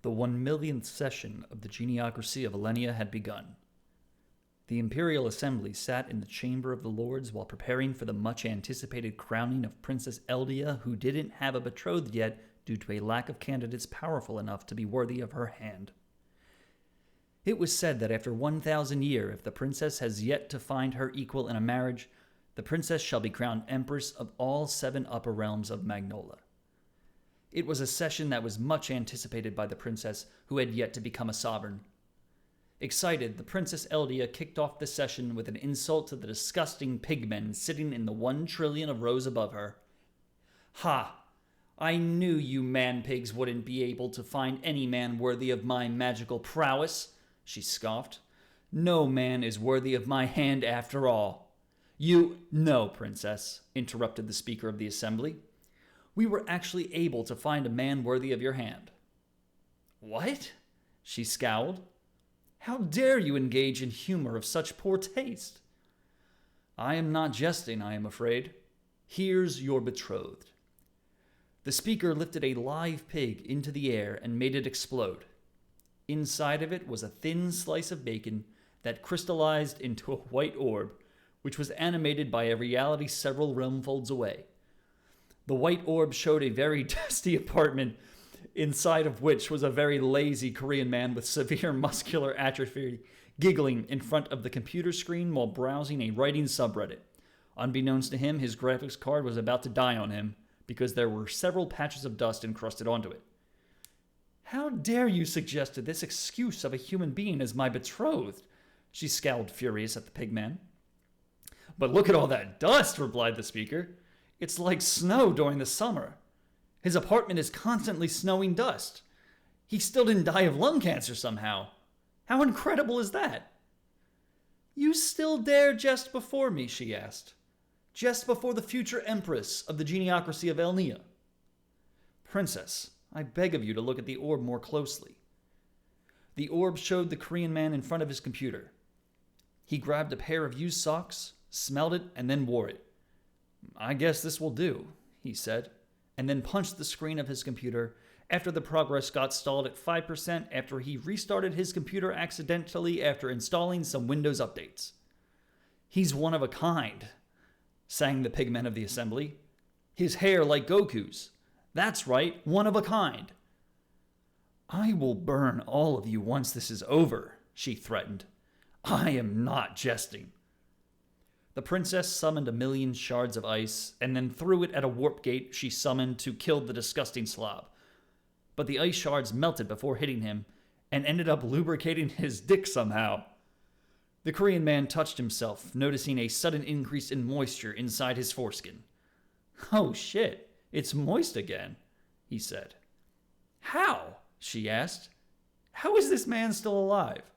The 1 millionth session of the Geniocracy of Elenia had begun. The Imperial Assembly sat in the Chamber of the Lords while preparing for the much-anticipated crowning of Princess Eldia, who didn't have a betrothed yet due to a lack of candidates powerful enough to be worthy of her hand. It was said that after 1,000 years, if the princess has yet to find her equal in a marriage, the princess shall be crowned Empress of all 7 upper realms of Magnola. It was a session that was much anticipated by the princess, who had yet to become a sovereign. Excited, the Princess Eldia kicked off the session with an insult to the disgusting pigmen sitting in the 1 trillion of rows above her. "Ha! I knew you man-pigs wouldn't be able to find any man worthy of my magical prowess," she scoffed. "No man is worthy of my hand after all." "No, Princess," interrupted the Speaker of the Assembly. "We were actually able to find a man worthy of your hand." "What?" she scowled. "How dare you engage in humor of such poor taste?" "I am not jesting, I am afraid. Here's your betrothed." The Speaker lifted a live pig into the air and made it explode. Inside of it was a thin slice of bacon that crystallized into a white orb, which was animated by a reality several realm-folds away. The white orb showed a very dusty apartment, inside of which was a very lazy Korean man with severe muscular atrophy giggling in front of the computer screen while browsing a writing subreddit. Unbeknownst to him, his graphics card was about to die on him because there were several patches of dust encrusted onto it. "How dare you suggest this excuse of a human being as my betrothed?" She scowled, furious at the pigman. "But look at all that dust," replied the Speaker. "It's like snow during the summer. His apartment is constantly snowing dust. He still didn't die of lung cancer somehow. How incredible is that?" "You still dare jest before me?" she asked. "Jest before the future Empress of the Geniocracy of Elnia?" "Princess, I beg of you to look at the orb more closely." The orb showed the Korean man in front of his computer. He grabbed a pair of used socks, smelled it, and then wore it. "I guess this will do," he said, and then punched the screen of his computer after the progress got stalled at 5% after he restarted his computer accidentally after installing some Windows updates. "He's one of a kind," sang the pigmen of the assembly. "His hair like Goku's. That's right, one of a kind." "I will burn all of you once this is over," she threatened. "I am not jesting." The princess summoned 1,000,000 shards of ice, and then threw it at a warp gate she summoned to kill the disgusting slob. But the ice shards melted before hitting him, and ended up lubricating his dick somehow. The Korean man touched himself, noticing a sudden increase in moisture inside his foreskin. "Oh shit, it's moist again," he said. "How?" she asked. "How is this man still alive?"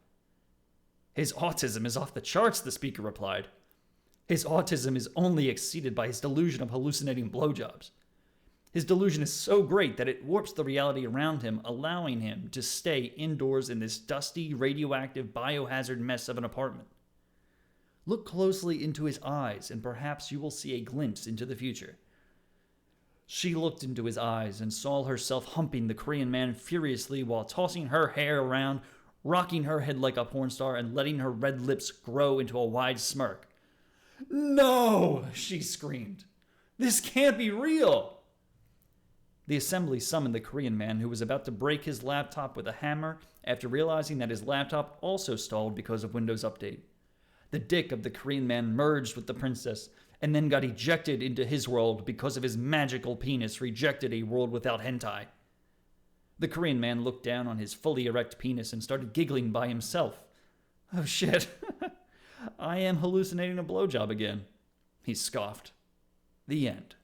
"His autism is off the charts," the Speaker replied. "His autism is only exceeded by his delusion of hallucinating blowjobs. His delusion is so great that it warps the reality around him, allowing him to stay indoors in this dusty, radioactive, biohazard mess of an apartment. Look closely into his eyes, and perhaps you will see a glimpse into the future." She looked into his eyes and saw herself humping the Korean man furiously while tossing her hair around, rocking her head like a porn star, and letting her red lips grow into a wide smirk. "No!" she screamed. "This can't be real!" The assembly summoned the Korean man, who was about to break his laptop with a hammer after realizing that his laptop also stalled because of Windows Update. The dick of the Korean man merged with the princess and then got ejected into his world because of his magical penis rejected a world without hentai. The Korean man looked down on his fully erect penis and started giggling by himself. "Oh shit, I am hallucinating a blowjob again," he scoffed. The end.